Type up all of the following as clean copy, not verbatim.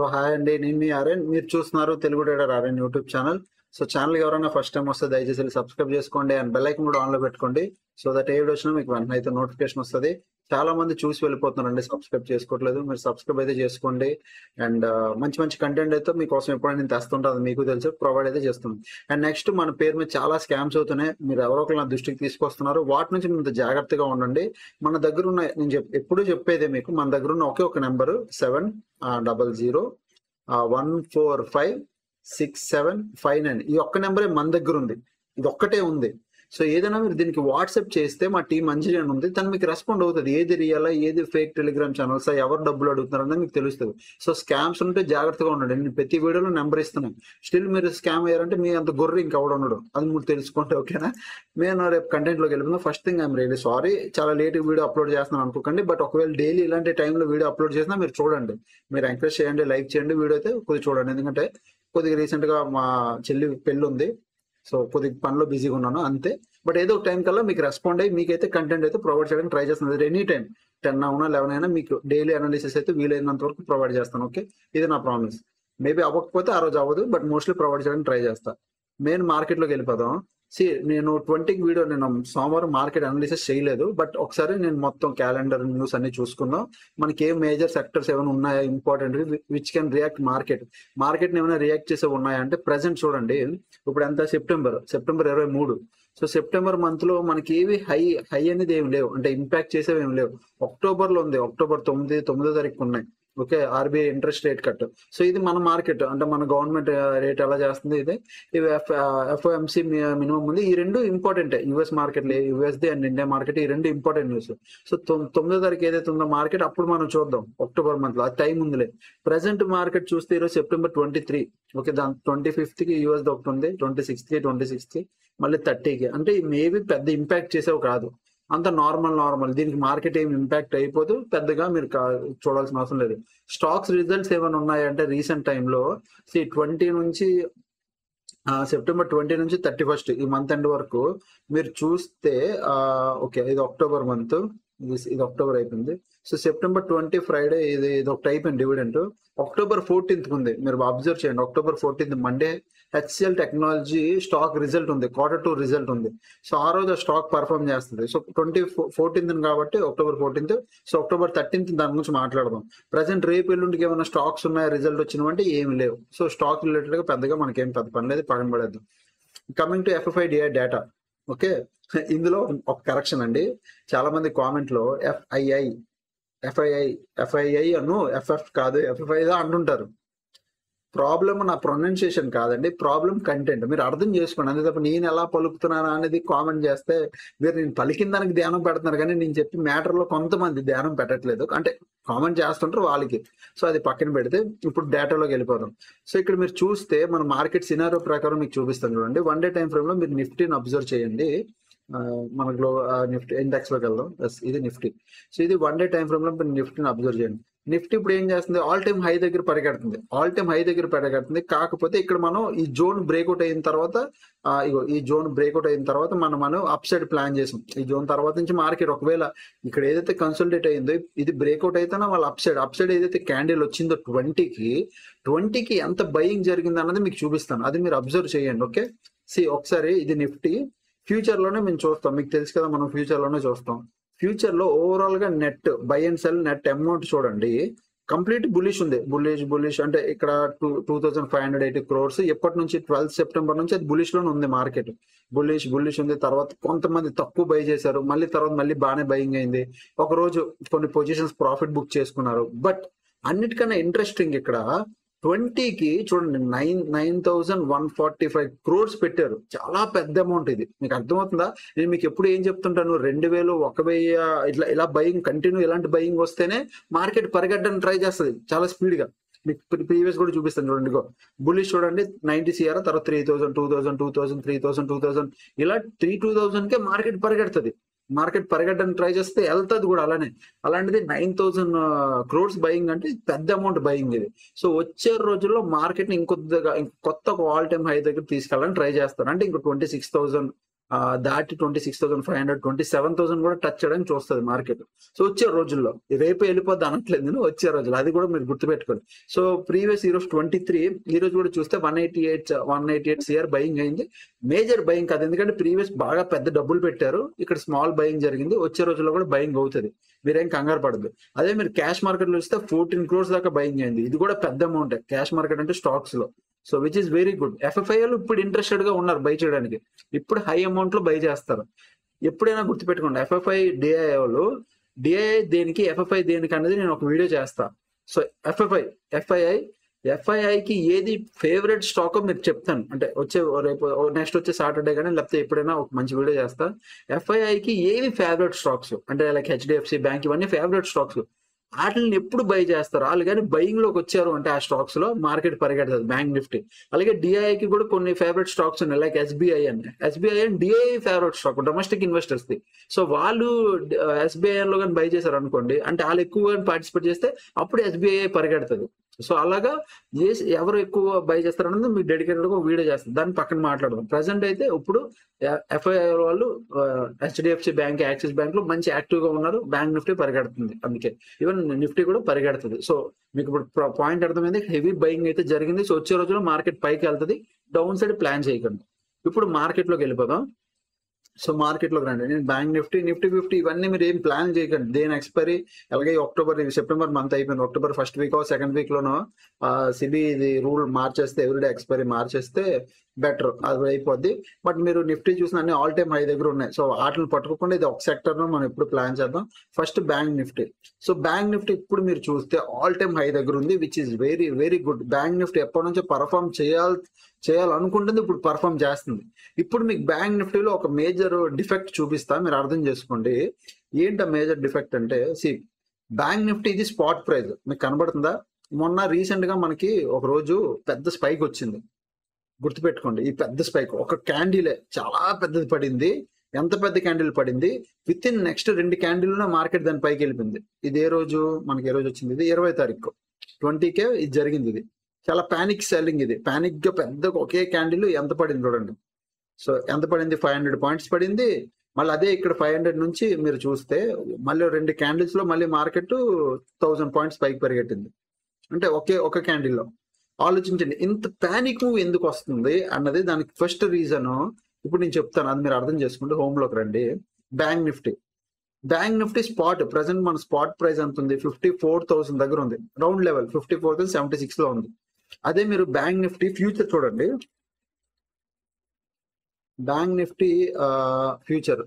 So hi అండి, నేను మీ ఆర్యన్. మీరు చూస్తున్నారు Telugu trader Aryan YouTube channel. So channel ఎవరైనా ఫస్ట్ టైం వస్తే దయచేసి సబ్స్క్రైబ్ చేసుకోండి అండ్ బెల్ ఐకాన్ కూడా ఆన్ లో పెట్టుకోండి. సో దట్ ఏ వీడియో వచ్చినా మీకు వెంటనే అయితే నోటిఫికేషన్ వస్తుంది. చాలా మంది చూసి వెళ్ళిపోతున్నారండి, సబ్స్క్రైబ్ చేసుకోవట్లేదు. మీరు సబ్స్క్రైబ్ అయితే చేసుకోండి అండ్ మంచి మంచి కంటెంట్ అయితే మీకోసం ఎప్పుడైనా నేను తెస్తుంటా, అది మీకు తెలుసు, ప్రొవైడ్ అయితే చేస్తుంది. అండ్ నెక్స్ట్ మన పేరు మీద చాలా స్కామ్స్ అవుతున్నాయి. మీరు ఎవరో ఒకరు నా దృష్టికి తీసుకొస్తున్నారు, వాటి నుంచి మీరు జాగ్రత్తగా ఉండండి. మన దగ్గర ఉన్న, నేను ఎప్పుడు చెప్పేదే మీకు, మన దగ్గర ఉన్న ఒకే ఒక నెంబరు 700-145-6759. ఈ ఒక్క నెంబరే మన దగ్గర ఉంది, ఇది ఒక్కటే ఉంది. సో ఏదైనా మీరు దీనికి వాట్సాప్ చేస్తే మా టీం మంచిగా అని ఉంది, తను మీకు రెస్పాండ్ అవుతుంది. ఏది రియలా, ఏది ఫేక్ టెలిగ్రామ్ ఛానల్స్, ఎవరు డబ్బులు అడుగుతున్నారు అనేది మీకు తెలుస్తుంది. సో స్కామ్స్ ఉంటే జాగ్రత్తగా ఉండండి. నేను ప్రతి వీడియోలో నెంబర్ ఇస్తున్నాను. స్టిల్ మీరు స్కామ్ అయ్యారంటే మీ అంత గొర్రె ఇంకెవడ ఉండడు, అది మీరు తెలుసుకుంటే ఓకేనా. నేను రేపు కంటెంట్లోకి వెళ్ళిపోతున్నా. First thing I'm really sorry, చాలా లేట్ వీడియో అప్లోడ్ చేస్తున్నాను అనుకోకండి. బట్ ఒకవేళ డైలీ ఇలాంటి టైంలో వీడియో అప్లోడ్ చేసినా మీరు చూడండి, మీరు ఎంకరేజ్ చేయండి, లైక్ చేయండి, వీడియో అయితే కొద్దిగా చూడండి. ఎందుకంటే కొద్దిగా రీసెంట్గా మా చెల్లి పెళ్ళి ఉంది, సో కొద్దిగా పనిలో బిజీగా ఉన్నాను అంతే. బట్ ఏదో ఒక టైం కల్లా మీకు రెస్పాండ్ అయ్యి మీకైతే కంటెంట్ అయితే ప్రొవైడ్ చేయడానికి ట్రై చేస్తున్నాను. ఎనీ టైం 10 అవునా 11 అయినా మీకు డైలీ అనాలిసిస్ అయితే వీలైనంత వరకు ప్రొవైడ్ చేస్తాను. ఓకే, ఇది నా ప్రామిస్. మేబీ అవ్వకపోతే ఆ రోజు అవ్వదు, బట్ మోస్ట్లీ ప్రొవైడ్ చేయడానికి ట్రై చేస్తాను. మెయిన్ మార్కెట్లోకి వెళ్ళిపోదాం. నేను 20కి వీడియో, నేను సోమవారం మార్కెట్ అనాలిసిస్ చేయలేదు, బట్ ఒకసారి నేను మొత్తం క్యాలెండర్ న్యూస్ అన్ని చూసుకుందాం. మనకి ఏ మేజర్ సెక్టర్స్ ఏమైనా ఉన్నాయా important which can react market ఏమైనా రియాక్ట్ చేసే ఉన్నాయా అంటే ప్రెసెంట్ చూడండి. ఇప్పుడు ఎంత, సెప్టెంబర్ 23. సో సెప్టెంబర్ మంత్ లో మనకి ఏవి హై అనేది ఏమి లేవు, అంటే ఇంపాక్ట్ చేసేవి ఏమి లేవు. అక్టోబర్ లో ఉంది, అక్టోబర్ 9వ తారీఖు ఉన్నాయి. Okay, RBI interest rate cut. So ఇది మన మార్కెట్, అంటే మన గవర్నమెంట్ రేట్ ఎలా చేస్తుంది, ఇది ఇవి ఎఫ్ఓఎంసీ మినిమం ఉంది. ఈ రెండు ఇంపార్టెంట్, యుఎస్ మార్కెట్, యుఎస్ది అండ్ ఇండియా మార్కెట్, ఈ రెండు ఇంపార్టెంట్ న్యూస్. సో 9వ తారీఖు ఏదైతే ఉందో మార్కెట్, అప్పుడు మనం చూద్దాం అక్టోబర్ మంత్ లో, అది టైం ఉందిలే. ప్రెసెంట్ మార్కెట్ చూస్తే ఈరోజు సెప్టెంబర్ 23. ఓకే, దాని 25th కి యుఎస్ ఒకటి ఉంది, 26th కి మళ్ళీ 30కి. అంటే మేబీ పెద్ద ఇంపాక్ట్ చేసేవి కాదు, అంత నార్మల్. దీనికి మార్కెట్ ఏమి ఇంపాక్ట్ అయిపోదు, పెద్దగా మీరు చూడాల్సిన అవసరం లేదు. స్టాక్స్ రిజల్ట్స్ ఏమైనా ఉన్నాయంటే రీసెంట్ టైంలో 20 నుంచి సెప్టెంబర్ 20 నుంచి 31 ఈ మంత్ ఎండ్ వరకు మీరు చూస్తే, ఓకే ఇది అక్టోబర్ మంత్, ఇది అక్టోబర్ అయిపోయింది. సో సెప్టెంబర్ 20 ఫ్రైడే, ఇది ఒకటి అయిపోయింది డివిడెంట్. అక్టోబర్ 14th ఉంది, మీరు అబ్జర్వ్ చేయండి. October 14th Monday HCl technology stock result ఉంది, Q2 రిజల్ట్ ఉంది. సో ఆ రోజు ఆ స్టాక్ పర్ఫామ్ చేస్తుంది. సో 14th కాబట్టి October 14th. So October 13th దాని గురించి మాట్లాడదాం. ప్రజెంట్ రేపు ఎల్లుండికి ఏమైనా స్టాక్స్ ఉన్నాయా రిజల్ట్ వచ్చినవంటే ఏమి లేవు. సో స్టాక్ రిలేటెడ్ గా పెద్దగా మనకేం పెద్ద పని లేదు, పక్కన పడేద్దాం. Coming to FFI data. Okay, ఇందులో ఒక కరెక్షన్ అండి. చాలా మంది కామెంట్ లో ఎఫ్ఐఐ అను ఎఫ్ఎఫ్ కాదు FFI అంటుంటారు. ప్రాబ్లమ్ నా ప్రొనౌన్సియేషన్ కాదండి, ప్రాబ్లం కంటెంట్. మీరు అర్థం చేసుకోండి, అంతే తప్ప నేను ఎలా పలుకుతున్నానా అనేది కామెంట్ చేస్తే మీరు నేను పలికిన దానికి ధ్యానం పెడుతున్నారు, కానీ నేను చెప్పి మ్యాటర్ లో కొంతమంది ధ్యానం పెట్టట్లేదు, అంటే కామెంట్ చేస్తుంటారు వాళ్ళకి. సో అది పక్కన పెడితే ఇప్పుడు డేటాలోకి వెళ్ళిపోదాం. సో ఇక్కడ మీరు చూస్తే మన మార్కెట్ సినారియో ప్రకారం మీకు చూపిస్తాను చూడండి. 1 డే టైం ఫ్రేమ్ లో మీరు నిఫ్టీని అబ్జర్వ్ చేయండి. మన నిఫ్టీ ఇండెక్స్ లోకి వెళ్దాం. ఇది నిఫ్టీ. సో ఇది 1 డే టైం ఫ్రేమ్ లో మీరు నిఫ్టీని అబ్జర్వ్ చేయండి. నిఫ్టీ ఇప్పుడు ఏం చేస్తుంది, ఆల్ టైమ్ హై దగ్గర పరిగెడుతుంది. కాకపోతే ఇక్కడ మనం ఈ జోన్ బ్రేక్అవుట్ అయిన తర్వాత, మనం అప్ సైడ్ ప్లాన్ చేసాం. ఈ జోన్ తర్వాత నుంచి మార్కెట్ ఒకవేళ ఇక్కడ ఏదైతే కన్సల్టేట్ అయిందో, ఇది బ్రేక్అవుట్ అయితేనే వాళ్ళు అప్ సైడ్ ఏదైతే క్యాండిల్ వచ్చిందో 20కి ఎంత బయింగ్ జరిగింది అన్నది మీకు చూపిస్తాను, అది మీరు అబ్జర్వ్ చేయండి. ఓకే, ఒకసారి ఇది నిఫ్టీ ఫ్యూచర్ లోనే మేము చూస్తాం, మీకు తెలుసు కదా, మనం ఫ్యూచర్ లోనే చూస్తాం. ఫ్యూచర్ లో ఓవరాల్ గా net by and cell net amount చూడండి, కంప్లీట్ బులిష్ ఉంది. బులిష్ అంటే ఇక్కడ 2580 crores ఎప్పటి నుంచి, 12th సెప్టెంబర్ నుంచి అది బులిష్ లోనే ఉంది. మార్కెట్ బులిష్ ఉంది. తర్వాత కొంతమంది తక్కువ బై చేశారు, మళ్ళీ బాగానే బయింగ్ అయింది. ఒక రోజు కొన్ని పొజిషన్స్ ప్రాఫిట్ బుక్ చేసుకున్నారు. బట్ అన్నిటికన్నా ఇంట్రెస్టింగ్ ఇక్కడ 20కి చూడండి 9,145 crores పెట్టారు. చాలా పెద్ద అమౌంట్ ఇది, మీకు అర్థమవుతుందా? నేను మీకు ఎప్పుడు ఏం చెప్తుంటాను, 2000, 1000 ఇలా బయింగ్ కంటిన్యూ, ఇలాంటి బయింగ్ వస్తేనే మార్కెట్ పరిగెట్టడానికి ట్రై చేస్తుంది చాలా స్పీడ్ గా. మీకు ప్రీవియస్ కూడా చూపిస్తాను చూడండి. బుల్లిష్ చూడండి 90 CR, తర్వాత 3000, 2000, 2000, 3000, 2000, ఇలా 2000కే మార్కెట్ పరిగెడుతుంది. మార్కెట్ పరిగెట్టడానికి ట్రై చేస్తే వెళ్తుంది కూడా అలానే. అలాంటిది 9,000 crores బయింగ్ అంటే పెద్ద అమౌంట్ బయింగ్ ఇది. సో వచ్చే రోజుల్లో మార్కెట్ ని కొత్త ఆల్ టైమ్ హై దగ్గర తీసుకెళ్ళాలని ట్రై చేస్తారు. అంటే ఇంకో 26,000 దాటి 26,500 27,000 కూడా టచ్ చేయడానికి చూస్తుంది మార్కెట్. సో వచ్చే రోజుల్లో రేపు వెళ్ళిపోద్ది అనట్లేదు నేను, వచ్చే రోజులు అది కూడా మీరు గుర్తుపెట్టుకోండి. సో ప్రీవియస్ ఈరోజు 23, ఈ రోజు కూడా చూస్తే 188 సిఆర్ బయింగ్ అయింది. మేజర్ బయింగ్ కాదు, ఎందుకంటే ప్రీవియస్ బాగా పెద్ద డబ్బులు పెట్టారు, ఇక్కడ స్మాల్ బయింగ్ జరిగింది. వచ్చే రోజుల్లో కూడా బయింగ్ అవుతుంది, మీరేం కంగారు పడదు. అదే మీరు క్యాష్ మార్కెట్ లో చూస్తే 14 crores దాకా బయింగ్ అయింది. ఇది కూడా పెద్ద అమౌంట్ క్యాష్ మార్కెట్ అంటే స్టాక్స్ లో. So which is very good. ఎఫ్ఎఫ్ఐలు ఇప్పుడు ఇంట్రెస్టెడ్ గా ఉన్నారు బై చేయడానికి, ఇప్పుడు హై అమౌంట్ లో బై చేస్తారు. ఎప్పుడైనా గుర్తుపెట్టుకోండి, ఎఫ్ఎఫ్ఐ డిఐ వాళ్ళు, డిఐ దేనికి ఎఫ్ఎఫ్ఐ దేనికి అనేది నేను ఒక వీడియో చేస్తా. సో ఎఫ్ఐఐకి ఏది ఫేవరెట్ స్టాక్ మీరు చెప్తాను, అంటే రేపు నెక్స్ట్ వచ్చే సాటర్డే కానీ లేకపోతే ఎప్పుడైనా ఒక మంచి వీడియో చేస్తా. ఎఫ్ఐఐకి ఏవి ఫేవరెట్ స్టాక్స్ అంటే లైక్ హెచ్డిఎఫ్సి బ్యాంక్, ఇవన్నీ ఫేవరెట్ స్టాక్స్. వాటిని ఎప్పుడు బై చేస్తారు వాళ్ళు, కానీ బయింగ్ లోకి వచ్చారు అంటే ఆ స్టాక్స్ లో మార్కెట్ పరిగెడుతుంది, బ్యాంక్ నిఫ్టీ. అలాగే డిఐకి కూడా కొన్ని ఫేవరెట్ స్టాక్స్ ఉన్నాయి, like SBI and DI favourite stock domestic investors the. So వాళ్ళు ఎస్బీఐ లో కానీ బై చేశారు అనుకోండి, అంటే వాళ్ళు ఎక్కువగా పార్టిసిపేట్ చేస్తే అప్పుడు ఎస్బీఐ పరిగెడుతుంది. సో అలాగా ఎవరు ఎక్కువ బై చేస్తారు అన్నది మీకు డెడికేటెడ్ గా వీడియో చేస్తారు, దాన్ని పక్కన మాట్లాడదాం. ప్రజెంట్ అయితే ఇప్పుడు ఎఫ్ఐఐ వాళ్ళు హెచ్డిఎఫ్సి బ్యాంక్, యాక్సిస్ బ్యాంక్ లో మంచి యాక్టివ్ గా ఉన్నారు, బ్యాంక్ నిఫ్టీ పరిగెడుతుంది, అందుకే ఈవెన్ నిఫ్టీ కూడా పరిగెడుతుంది. సో మీకు ఇప్పుడు పాయింట్ అర్థమైంది, హెవీ బయింగ్ అయితే జరిగింది. సో వచ్చే రోజుల్లో మార్కెట్ పైకి వెళ్తుంది, డౌన్ సైడ్ ప్లాన్ చేయకండి. ఇప్పుడు మార్కెట్ లోకి వెళ్ళిపోదాం. సో మార్కెట్ లోకి రండి. నేను బ్యాంక్ నిఫ్టీ 50 ఇవన్నీ మీరు ఏం ప్లాన్ చేయకండి, దేని ఎక్స్పైరీ. అలాగే సెప్టెంబర్ మంత్ అయిపోయింది, October first week second week లోనో సిబి ఇది రూల్ మార్చేస్తే, ఎవ్రీడే ఎక్స్పైరీ మార్చేస్తే బెటర్, అది అయిపోద్ది. బట్ మీరు నిఫ్టీ చూసిన అన్ని ఆల్ టైమ్ హై దగ్గర ఉన్నాయి. సో వాటిని పట్టుకోకుండా ఇది ఒక సెక్టర్ లో మనం ఎప్పుడు ప్లాన్ చేద్దాం. First bank Nifty. So bank Nifty ఇప్పుడు మీరు చూస్తే ఆల్ టైమ్ హై దగ్గర ఉంది, which is very very good. Bank Nifty ఎప్పటి నుంచో పర్ఫామ్ చేయాలనుకుంటుంది, ఇప్పుడు పర్ఫామ్ చేస్తుంది. ఇప్పుడు మీకు బ్యాంక్ నిఫ్టీలో ఒక మేజర్ డిఫెక్ట్ చూపిస్తా, మీరు అర్థం చేసుకోండి. ఏంటి మేజర్ డిఫెక్ట్ అంటే, బ్యాంక్ నిఫ్టీ ఇది స్పాట్ ప్రైస్ మీకు కనబడుతుందా? మొన్న రీసెంట్ గా మనకి ఒక రోజు పెద్ద స్పైక్ వచ్చింది, గుర్తుపెట్టుకోండి. ఈ పెద్ద స్పైక్ ఒక క్యాండిలే చాలా పెద్దది పడింది. ఎంత పెద్ద క్యాండిల్ పడింది, విత్ ఇన్ నెక్స్ట్ 2 క్యాండిల్లోనే మార్కెట్ దాని పైకి వెళ్ళిపోయింది. ఇది ఏ రోజు మనకి, ఏ రోజు వచ్చింది, ఇది 20వ తారీఖు 20కే ఇది జరిగింది. ఇది చాలా పానిక్ సెల్లింగ్, ఇది పానిక్ గా పెద్ద ఒకే క్యాండిల్ ఎంత పడింది చూడండి. సో ఎంత పడింది, 500 పాయింట్స్ పడింది. మళ్ళీ అదే ఇక్కడ 500 నుంచి మీరు చూస్తే మళ్ళీ 2 క్యాండిల్స్ లో మళ్ళీ మార్కెట్ 1000 పాయింట్స్ పైకి పరిగెట్టింది, అంటే ఒక క్యాండిల్లో. ఆలోచించండి, ఇంత ప్యానిక్ ఎందుకు వస్తుంది అన్నది దానికి ఫస్ట్ రీజన్ ఇప్పుడు నేను చెప్తాను, అది మీరు అర్థం చేసుకుంటే. హోమ్ లోకి రండి. బ్యాంక్ నిఫ్టీ స్పాట్ ప్రెసెంట్ మన స్పాట్ ప్రైస్ ఎంత ఉంది, 54,000 దగ్గర ఉంది, రౌండ్ లెవెల్ 54,076 లో ఉంది. అదే మీరు బ్యాంక్ నిఫ్టీ ఫ్యూచర్ చూడండి, బ్యాంక్ నిఫ్టీ ఫ్యూచర్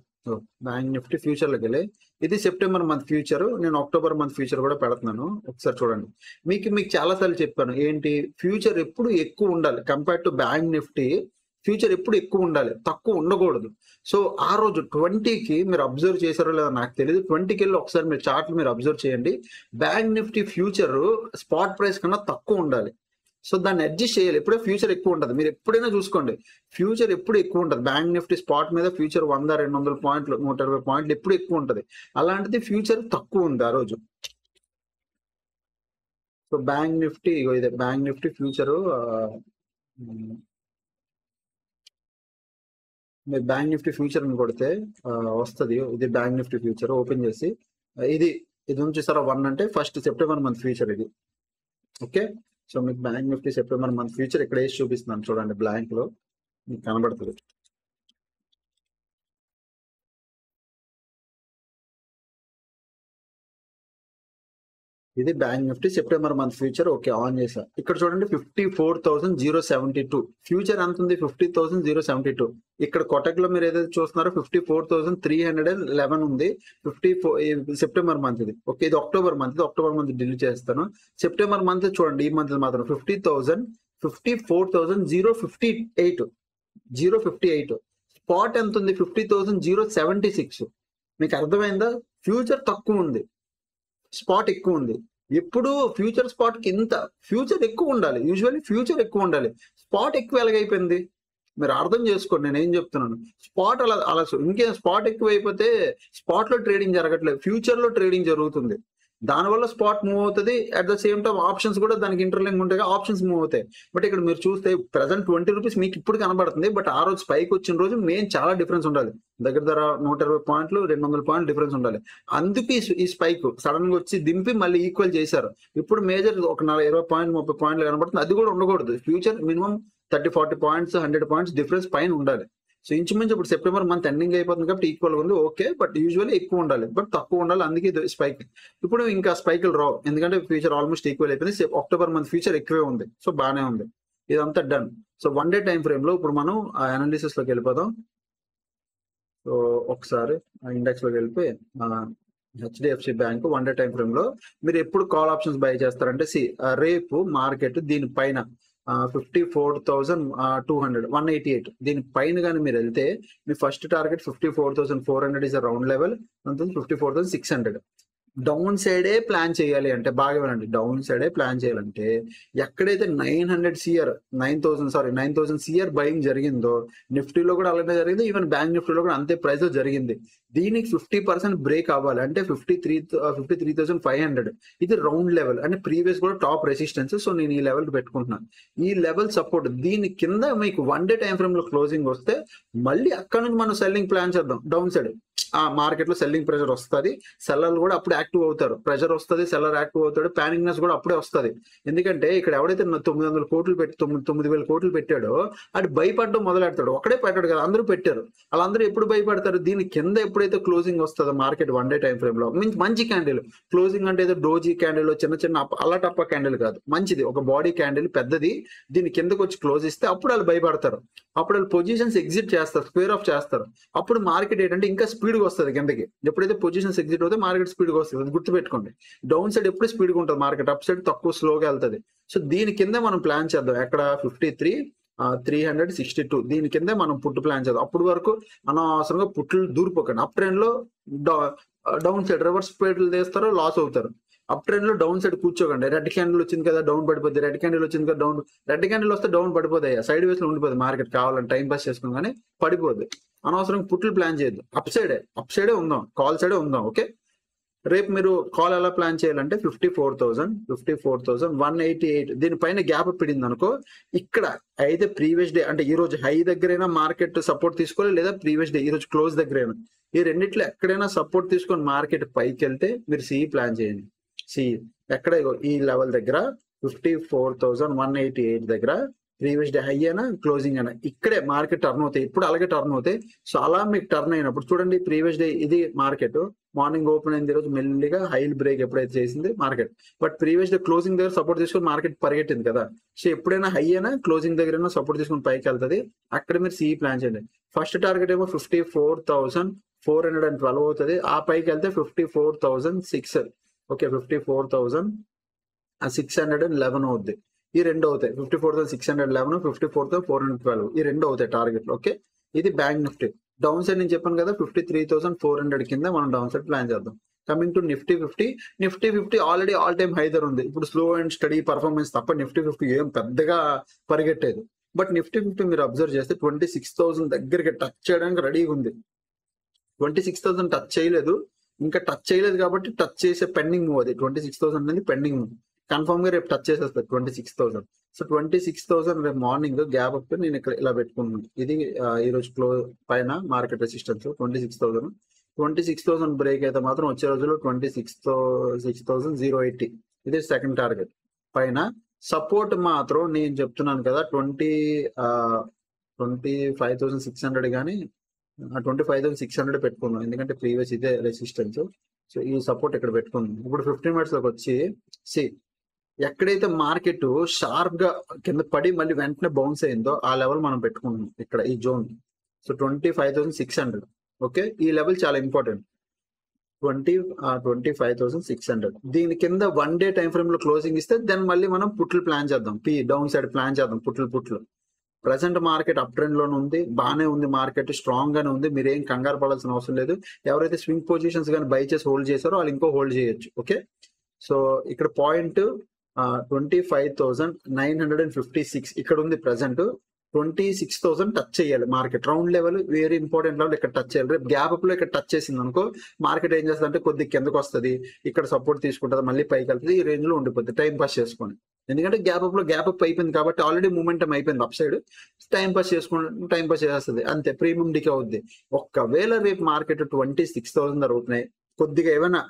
లోకి వెళ్ళి, ఇది సెప్టెంబర్ మంత్ ఫ్యూచర్, నేను అక్టోబర్ మంత్ ఫ్యూచర్ కూడా పెడుతున్నాను, ఒకసారి చూడండి. మీకు చాలా సార్లు చెప్పాను, ఏంటి ఫ్యూచర్ ఎప్పుడు ఎక్కువ ఉండాలి compare to bank Nifty. Future ఎప్పుడు ఎక్కువ ఉండాలి, తక్కువ ఉండకూడదు. సో ఆ రోజు 20కి మీరు అబ్జర్వ్ చేశారో లేదో నాకు తెలియదు, 20కి వెళ్ళి ఒకసారి మీరు చార్ట్ మీరు అబ్జర్వ్ చేయండి. Bank Nifty future spot price కన్నా తక్కువ ఉండాలి. సో దాన్ని అడ్జస్ట్ చేయాలి. ఎప్పుడో ఫ్యూచర్ ఎక్కువ ఉంటుంది, మీరు ఎప్పుడైనా చూసుకోండి, ఫ్యూచర్ ఎప్పుడు ఎక్కువ ఉంటుంది. బ్యాంక్ నిఫ్టీ స్పాట్ మీద ఫ్యూచర్ 100-200 పాయింట్లు 120 పాయింట్లు ఎప్పుడు ఎక్కువ ఉంటుంది. అలాంటిది ఫ్యూచర్ తక్కువ ఉంది ఆ రోజు. సో బ్యాంక్ నిఫ్టీ ఇదే బ్యాంక్ నిఫ్టీ ఫ్యూచర్, మీరు బ్యాంక్ నిఫ్టీ ఫ్యూచర్ అని కొడితే వస్తుంది. ఇది బ్యాంక్ నిఫ్టీ ఫ్యూచర్ ఓపెన్ చేసి, ఇది నుంచి సార్ 1 అంటే ఫస్ట్ సెప్టెంబర్ మంత్ ఫ్యూచర్ ఇది. ఓకే, సో మీకు bank Nifty September month future ఇక్కడ వేసి చూపిస్తున్నాను చూడండి, బ్లాంక్ లో మీకు కనబడుతుంది. ఇది bank Nifty September month future. Okay, on చేసా. ఇక్కడ చూడండి 54,072 ఫ్యూచర్ ఎంత ఉంది, 50,072. ఇక్కడ కొటక్ లో మీరు ఏదైతే చూస్తున్నారో 54,311 ఉంది. 54 సెప్టెంబర్ మంత్ ఇది. ఓకే, ఇది అక్టోబర్ మంత్ డిలీట్ చేస్తాను. సెప్టెంబర్ మంత్ చూడండి, ఈ మంత్ మాత్రం 54,058. స్పాట్ ఎంత ఉంది, 50,076. మీకు అర్థమైందా? ఫ్యూచర్ తక్కువ ఉంది, స్పాట్ ఎక్కువ ఉంది. ఎప్పుడు ఫ్యూచర్ స్పాట్ కి ఇంత ఫ్యూచర్ ఎక్కువ ఉండాలి, యూజువల్లీ ఫ్యూచర్ ఎక్కువ ఉండాలి, స్పాట్ ఎక్కువ ఎలాగైపోయింది మీరు అర్థం చేసుకోండి. నేను ఏం చెప్తున్నాను, స్పాట్ అలా ఇంకేం స్పాట్ ఎక్కువ అయిపోతే స్పాట్ లో ట్రేడింగ్ జరగట్లేదు, ఫ్యూచర్ లో ట్రేడింగ్ జరుగుతుంది. దానివల్ల స్పాట్ మూవ్ అవుతుంది. At the same time options కూడా దానికి ఇంటర్లింక్ ఉంటాయి, ఆప్షన్స్ మూవ్ అవుతాయి. బట్ ఇక్కడ మీరు చూస్తే ప్రెసెంట్ 20 రూపీస్ మీకు ఇప్పుడు కనబడుతుంది, బట్ ఆ రోజు స్పైక్ వచ్చిన రోజు మెయిన్ చాలా డిఫరెన్స్ ఉండాలి. దగ్గర 120 పాయింట్లు 200 పాయింట్లు డిఫరెన్స్ ఉండాలి. అందుకే ఈ స్పైక్ సడన్ గా వచ్చి దింపి మళ్ళీ ఈక్వల్ చేశారు. ఇప్పుడు మేజర్ ఒక 20 పాయింట్లు 30 పాయింట్లు కనబడుతుంది, అది కూడా ఉండకూడదు. Future minimum 30-40 points 100 points difference పైన ఉండాలి. సో ఇంచుమించు ఇప్పుడు సెప్టెంబర్ మంత్ ఎండింగ్ అయిపోతుంది కాబట్టి ఈక్వల్ ఉంది, ఓకే. బట్ యూజువల్లీ ఎక్కువ ఉండాలి, బట్ తక్కువ ఉండాలి. అందుకే స్పైక్. ఇప్పుడు ఇంకా స్పైక్లు రావు, ఎందుకంటే ఫ్యూచర్ ఆల్మోస్ట్ ఈక్వల్ అయిపోయింది. అక్టోబర్ మంత్ ఫ్యూచర్ ఎక్కువే ఉంది, సో బాగానే ఉంది. ఇదంతా done. So 1 day time frame లో ఇప్పుడు మనం అనాలిసిస్ లోకి వెళ్ళిపోదాం. సో ఒకసారి ఇండెక్స్ లోకి వెళ్ళిపోయి HDFC bank 1 day time frame లో మీరు ఎప్పుడు కాల్ ఆప్షన్స్ బై చేస్తారంటే, రేపు మార్కెట్ దీనిపైన 54,200 188 దీని పైన కానీ మీరు వెళ్తే మీ first target 54,400 is round level, 54,600. Down సైడే ప్లాన్ చేయాలి అంటే బాగా వినండి, డౌన్ సైడే ప్లాన్ చేయాలంటే ఎక్కడైతే 9,000 CR బయింగ్ జరిగిందో నిఫ్టీలో కూడా అలాగే జరిగింది, ఈవెన్ బ్యాంక్ నిఫ్టీలో కూడా అంతే ప్రైస్ లో జరిగింది. దీనికి 50% బ్రేక్ అవ్వాలి అంటే 53,500 ఇది రౌండ్ లెవెల్ అంటే ప్రీవియస్ కూడా టాప్ రెసిస్టెన్స్. సో నేను ఈ లెవెల్ పెట్టుకుంటున్నాను, ఈ లెవెల్ సపోర్ట్. దీని కింద మీకు 1 డే టైం ఫ్రేమ్ లో క్లోజింగ్ వస్తే మళ్ళీ అక్కడ నుంచి మనం సెల్లింగ్ ప్లాన్ చేద్దాం. డౌన్ సైడ్ ఆ మార్కెట్ లో సెల్లింగ్ ప్రెషర్ వస్తుంది, సెల్లర్లు కూడా అప్పుడు యాక్టివ్ అవుతారు. ప్రెషర్ వస్తుంది, సెల్లర్ యాక్టివ్ అవుతాడు, పానిక్నెస్ కూడా అప్పుడే వస్తుంది. ఎందుకంటే ఇక్కడ ఎవడైతే 900 కోట్లు పెట్టి 9,000 కోట్లు పెట్టాడో అది భయపడడం మొదలెడతాడు. ఒకడే పెట్టాడు కదా, అందరూ పెట్టారు. వాళ్ళందరూ ఎప్పుడు భయపడతారు, దీని కింద ఎప్పుడైతే క్లోజింగ్ వస్తుందో మార్కెట్ 1 డే టైం ఫ్రేమ్ లో మంచి క్యాండిల్ క్లోజింగ్ అంటే ఏదో డోజీ క్యాండిల్ చిన్న అల్లటప్ప క్యాండిల్ కాదు, మంచిది ఒక బాడీ క్యాండిల్ పెద్దది. దీని కిందకు వచ్చి క్లోజ్ ఇస్తే అప్పుడు వాళ్ళు భయపడతారు, అప్పుడు వాళ్ళు పొజిషన్స్ ఎగ్జిట్ చేస్తారు, స్క్వేర్ ఆఫ్ చేస్తారు. అప్పుడు మార్కెట్ ఏంటంటే ఇంకా స్పీడ్ వస్తుంది కిందకి. ఎప్పుడైతే పొజిషన్స్ ఎగ్జిట్ అవుతే మార్కెట్ స్పీడ్ గా వస్తుంది, అది గుర్తుపెట్టుకోండి. డౌన్ సైడ్ ఎప్పుడు స్పీడ్ గా ఉంటుంది మార్కెట్, అప్ సైడ్ తక్కువ స్లోగా వెళ్తుంది. సో దీని కింద మనం ప్లాన్ చేద్దాం. ఎక్కడ 53,362 దీని కింద మనం పుట్టు ప్లాన్ చేద్దాం. అప్పుడు వరకు అనవసరంగా పుట్లు దూరిపోకండి. అప్ ట్రెండ్ లో డౌన్ సైడ్ రివర్స్ స్పీడ్లు తీస్తారు, లాస్ అవుతారు. అప్ ట్రెండ్ లో డౌన్ సైడ్ కూర్చోకండి. రెడ్ క్యాండిల్ వచ్చింది కదా డౌన్ పడిపోద్ది, రెడ్ క్యాండిల్ వచ్చింది కదా డౌన్, రెడ్ క్యాండిల్ వస్తే డౌన్ పడిపోతాయి, సైడ్ వేస్ లో ఉండిపోతుంది మార్కెట్. కావాలని టైం పాస్ చేసుకుని కానీ పడిపోద్ది. అనవసరంగా పుట్లు ప్లాన్ చేయొద్దు. అప్ సైడే ఉందాం, కాల్ సైడే ఉందాం. ఓకే, రేపు మీరు కాల్ ఎలా ప్లాన్ చేయాలంటే 54,188 దీనిపైన గ్యాప్ పడింది అనుకో, ఇక్కడ అయితే ప్రీవియస్ డే అంటే ఈ రోజు హై దగ్గరైనా మార్కెట్ సపోర్ట్ తీసుకోవాలి, లేదా ప్రీవియస్ డే ఈ రోజు క్లోజ్ దగ్గరైనా, ఈ రెండిట్లో ఎక్కడైనా సపోర్ట్ తీసుకొని మార్కెట్ పైకి వెళ్తే మీరు సిఈ ప్లాన్ చేయండి. ఎక్కడ ఈ లెవెల్ దగ్గర 54,188 దగ్గర ప్రీవియస్ డే హై అయినా క్లోజింగ్ అయినా ఇక్కడే మార్కెట్ టర్న్ అవుతాయి. ఇప్పుడు అలాగే టర్న్ అవుతాయి. సో అలా మీకు టర్న్ అయినప్పుడు చూడండి, ప్రీవియస్ డే ఇది మార్కెట్ మార్నింగ్ ఓపెన్ అయింది, రోజు మెల్లిగా హై బ్రేక్ ఎప్పుడైతే చేసింది market, but previous day closing దగ్గర సపోర్ట్ తీసుకొని మార్కెట్ పరిగెట్టింది కదా. సో ఎప్పుడైనా హై అయినా క్లోజింగ్ దగ్గర సపోర్ట్ తీసుకొని పైకి వెళ్తుంది, అక్కడ మీరు సిఈ ప్లాన్ చేయండి. ఫస్ట్ టార్గెట్ ఏమో 54,412 అవుతుంది, ఆ పైకి వెళ్తే 54,600. ఓకే, 54,611 అవుద్ది. ఈ రెండు అవుతాయి, 54,611 54,412 ఈ రెండు అవుతాయి టార్గెట్. ఓకే, ఇది బ్యాంక్ నిఫ్టీ. డౌన్ సైడ్ నేను చెప్పాను కదా 53,400 కింద మనం డౌన్ సైడ్ ప్లాన్ చేద్దాం. Coming to Nifty 50 already all time high దగ్గర ఉంది. ఇప్పుడు స్లో అండ్ స్టడీ పర్ఫార్మెన్స్ తప్ప నిఫ్టీ 50 ఏం పెద్దగా పరిగెట్టేది. బట్ నిఫ్టీ 50 మీరు అబ్జర్వ్ చేస్తే 26,000 దగ్గరికి టచ్ చేయడానికి రెడీగా ఉంది. 26,000 టచ్ చేయలేదు, ఇంకా టచ్ చేయలేదు కాబట్టి టచ్ చేసే పెండింగ్ మూవ్. అది 26,000 అనేది పెండింగ్ మూవ్, కన్ఫర్మ్ గా రేపు టచ్ చేసేస్తారు 26,000. సో 26,000 రేపు మార్నింగ్ గ్యాప్ అప్ నేను ఇక్కడ ఇలా పెట్టుకున్నాను. ఇది ఈ రోజు క్లోజ్ పైన మార్కెట్ రెసిస్టెన్స్ 26,000 బ్రేక్ అయితే మాత్రం వచ్చే రోజుల్లో 26,080 ఇది సెకండ్ టార్గెట్. పైన సపోర్ట్ మాత్రం నేను చెప్తున్నాను కదా 25,600 కానీ 25,600 పెట్టుకున్నాం, ఎందుకంటే ప్రీవియస్ ఇదే రెసిస్టెన్స్. సో ఈ సపోర్ట్ ఇక్కడ పెట్టుకుందాం. ఇప్పుడు 15 మినిట్స్ లోకి వచ్చి ఎక్కడైతే మార్కెట్ షార్ప్ గా కింద పడి మళ్ళీ వెంటనే బౌన్స్ అయిందో ఆ లెవెల్ మనం పెట్టుకుంటున్నాం ఇక్కడ ఈ జోన్. సో 25,600. ఓకే, ఈ లెవెల్ చాలా ఇంపార్టెంట్. 25,600 దీని కింద 1 డే టైం ఫ్రేమ్ లో క్లోజింగ్ ఇస్తే దెన్ మళ్ళీ మనం పుట్లు ప్లాన్ చేద్దాం, డౌన్ సైడ్ ప్లాన్ చేద్దాం. పుట్లు ప్రజెంట్ మార్కెట్ అప్ ట్రెండ్ లోనే ఉంది, బాగానే ఉంది, మార్కెట్ స్ట్రాంగ్ గానే ఉంది. మీరు ఏం కంగారు పడాల్సిన అవసరం లేదు. ఎవరైతే స్వింగ్ పొజిషన్స్ కానీ బై చేసి హోల్డ్ చేశారో వాళ్ళు ఇంకో హోల్డ్ చేయొచ్చు. ఓకే, సో ఇక్కడ పాయింట్ 25,956 ఇక్కడ ఉంది ప్రెసెంట్. 26,000 టచ్ చేయాలి market. Round level very important level, ఇక్కడ టచ్ చేయాలి. రేపు గ్యాప్ అప్ లో ఇక్కడ టచ్ చేసింది అనుకో, మార్కెట్ ఏం చేస్తుంది అంటే కొద్దిగా కిందకు వస్తుంది, ఇక్కడ సపోర్ట్ తీసుకుంటుంది, మళ్ళీ పైకి వెళ్తుంది, ఈ రేంజ్ లో ఉండిపోతుంది. టైం పాస్ చేసుకోండి, ఎందుకంటే గ్యాప్ అప్ లో గ్యాప్ అప్ అయిపోయింది కాబట్టి ఆల్రెడీ మూమెంటం అయిపోయింది అప్ సైడ్. టైం పాస్ చేసుకుంటే టైం పాస్ చేస్తుంది అంతే, ప్రీమియం డికే అవుద్ది. ఒకవేళ రేపు మార్కెట్ 26,000 అవుతున్నాయి, కొద్దిగా ఏమైనా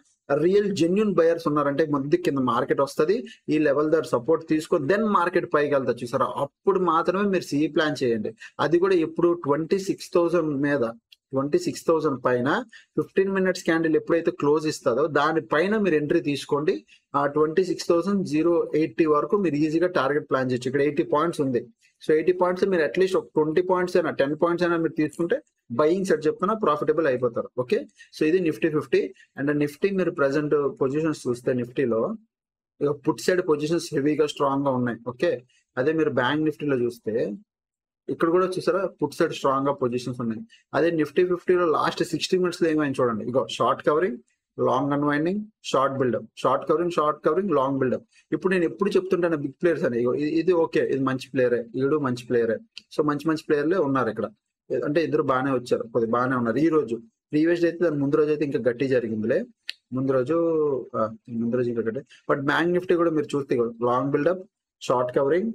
రియల్ జెన్యున్ బయర్స్ ఉన్నారంటే మధ్య కింద మార్కెట్ వస్తుంది, ఈ లెవెల్ దగ్గర సపోర్ట్ తీసుకొని దెన్ మార్కెట్ పైకి వెళ్తా చూసారా, అప్పుడు మాత్రమే మీరు సి ప్లాన్ చేయండి. అది కూడా ఎప్పుడు 26,000 మీద, 26,000 పైన 15 minutes క్యాండిల్ ఎప్పుడైతే క్లోజ్ ఇస్తుందో దానిపైన మీరు ఎంట్రీ తీసుకోండి. ఆ 26,080 వరకు మీరు ఈజీగా టార్గెట్ ప్లాన్ చేయొచ్చు. ఇక్కడ 80 పాయింట్స్ ఉంది, సో 80 పాయింట్స్ మీరు అట్లీస్ట్ ఒక 20 పాయింట్స్ అయినా 10 పాయింట్స్ అయినా మీరు తీసుకుంటే బయింగ్ సెట్ చెప్తున్నా ప్రాఫిటబుల్ అయిపోతారు. ఓకే, సో ఇది నిఫ్టీ 50. అండ్ నిఫ్టీ మీరు ప్రెసెంట్ పొజిషన్స్ చూస్తే నిఫ్టీలో పుట్ సైడ్ పొజిషన్స్ హెవీగా స్ట్రాంగ్ గా ఉన్నాయి. ఓకే, అదే మీరు బ్యాంక్ నిఫ్టీలో చూస్తే ఇక్కడ కూడా చూసారా పుట్ సైడ్ స్ట్రాంగ్ గా పొజిషన్స్ ఉన్నాయి. అదే నిఫ్టీ 50లో లాస్ట్ 60 minutes లో ఏమైంది చూడండి, ఇగో short covering, long unwinding, short buildup, short covering, long buildup. ఇప్పుడు నేను ఎప్పుడు చెప్తుంటాను బిగ్ ప్లేయర్స్ అని, ఇది ఓకే, ఇది మంచి ప్లేయరే, ఈడు మంచి ప్లేయరే. సో మంచి ప్లేయర్లే ఉన్నారు ఇక్కడ, అంటే ఇద్దరు బాగానే వచ్చారు, కొద్దిగా బాగానే ఉన్నారు. ఈ రోజు ప్రీవియస్ అయితే దాని ముందు రోజు అయితే ఇంకా గట్టి జరిగిందిలే, ముందు రోజు ఇంకా గట్టి. బట్ బ్యాంక్ నిఫ్టీ కూడా మీరు చూస్తే లాంగ్ బిల్డప్, షార్ట్ కవరింగ్,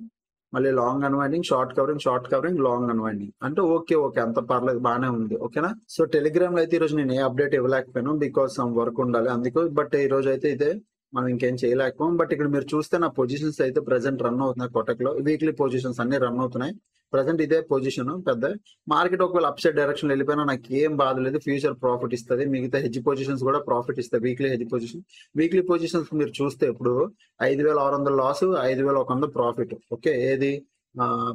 మళ్ళీ long unwinding, short covering, long unwinding, అంటే ఓకే అంత పర్లేదు, బాగానే ఉంది. ఓకేనా, సో టెలిగ్రామ్ లో అయితే ఈ రోజు నేను ఏ అప్డేట్ ఇవ్వలేకపోయాను, బికాస్ సమ్ వర్క్ ఉండాలి అందుకు. బట్ ఈ రోజు అయితే ఇదే, మనం ఇంకేం చేయలేకపోయాం. బట్ ఇక్కడ మీరు చూస్తే నా పొజిషన్స్ అయితే ప్రెసెంట్ రన్ అవుతున్నాయి కోటక్ లో, వీక్లీ పొజిషన్స్ అన్ని రన్ అవుతున్నాయి. ప్రెసెంట్ ఇదే పొజిషన్ పెద్ద. మార్కెట్ ఒకవేళ అప్ సైడ్ డైరెక్షన్ వెళ్ళిపోయినా నాకు ఏం బాధ లేదు, ఫ్యూచర్ ప్రాఫిట్ ఇస్తుంది. మిగతా హెడ్జ్ పొజిషన్స్ కూడా ప్రాఫిట్ ఇస్తాయి. వీక్లీ పొజిషన్స్ మీరు చూస్తే ఇప్పుడు 5,600 లాస్, 5,100 ప్రాఫిట్. ఓకే, ఏది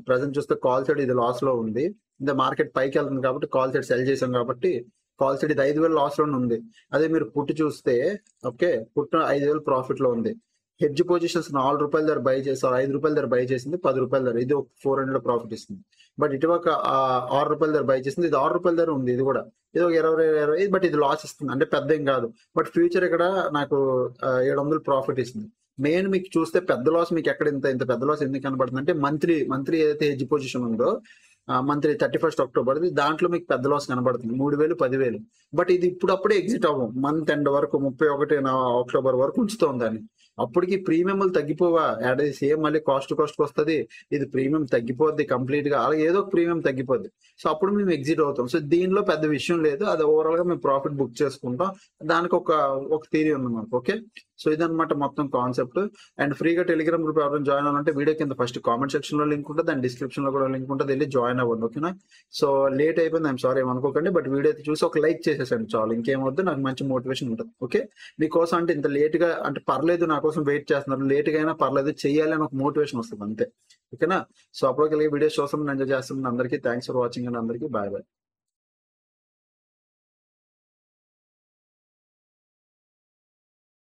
ప్రెసెంట్ చూస్తే కాల్ సైడ్ ఇది లాస్ లో ఉంది, ఇంకా మార్కెట్ పైకి వెళ్తుంది కాబట్టి కాల్ సైడ్ సెల్ చేసాం కాబట్టి కాల్ సైడ్ ఇది 5,000 లాస్ లోనే ఉంది. అదే మీరు పుట్ చూస్తే ఓకే, పుట్ 5,000 ప్రాఫిట్ లో ఉంది. హెడ్జ్ పొజిషన్స్ 4 రూపాయల దగ్గర బై చేస్తారు, 5 రూపాయల దగ్గర బై చేసింది 10 రూపాయల దగ్గర, ఇది ఒక 400 ప్రాఫిట్ ఇస్తుంది. బట్ ఇటువక 6 రూపాయల దగ్గర బై చేసింది, ఇది 6 రూపాయల దగ్గర ఉంది, ఇది కూడా ఇది ఒక 20, బట్ ఇది లాస్ ఇస్తుంది, అంటే పెద్ద ఏం కాదు. బట్ ఫ్యూచర్ ఇక్కడ నాకు 700 ప్రాఫిట్ ఇస్తుంది. మెయిన్ మీకు చూస్తే పెద్ద లాస్ మీకు ఎక్కడ ఇంత పెద్ద లాస్ ఎందుకు కనబడుతుంది అంటే మంత్లీ ఏదైతే హెడ్జ్ పొజిషన్ ఉందో మంత్లీ 31st October దాంట్లో మీకు పెద్ద లాస్ కనబడుతుంది 3,000, 10,000. బట్ ఇది అప్పుడే ఎగ్జిట్ అవ్వం, మంత్ ఎండ్ వరకు 31 October వరకు ఉంచుతాం దాన్ని. అప్పటికి ప్రీమియంలు తగ్గిపోవా, సేమ్ మళ్ళీ కాస్ట్ వస్తుంది, ఇది ప్రీమియం తగ్గిపోద్ది కంప్లీట్ గా, అలాగే ఏదో ఒక ప్రీమియం తగ్గిపోద్ది. సో అప్పుడు మేము ఎగ్జిట్ అవుతాం. సో దీనిలో పెద్ద విషయం లేదు, అది ఓవరాల్ గా మేము ప్రాఫిట్ బుక్ చేసుకుంటాం. దానికి ఒక థియరీ ఉంది మాకు. ఓకే, సో ఇదన్నమాట మొత్తం కాన్సెప్ట్. అండ్ ఫ్రీగా టెలిగ్రామ్ గ్రూప్ ఎవరైనా జాయిన్ అవ్వాలంటే వీడియో కింద ఫస్ట్ కామెంట్ సెక్షన్ లో లింక్ ఉంటుంది, అండ్ డిస్క్రిప్షన్ లో కూడా లింక్ ఉంటుంది, వెళ్ళి జాయిన్ అవ్వండి. ఓకేనా, సో లేట్ అయిపోయింది, ఐఎమ్ సారీ ఏమనుకోకండి. బట్ వీడియో అయితే చూసి ఒక లైక్ చేసేసండి చాలు, ఇంకేమవుద్దు, నాకు మంచి మోటివేషన్ ఉంటుంది. ఓకే, మీకోసం అంటే ఇంత లేట్ గా అంటే పర్లేదు, నా కోసం వెయిట్ చేస్తున్నారు, లేట్ గా అయినా పర్లేదు, చెయ్యాలి అని ఒక మోటివేషన్ వస్తుంది అంతే. ఓకేనా, సో అప్పటికి వీడియోస్ చూస్తాం, ఎంజాయ్ చేస్తాం. అందరికీ థ్యాంక్స్ ఫర్ వాచింగ్ అండ్ అందరికీ బాయ్.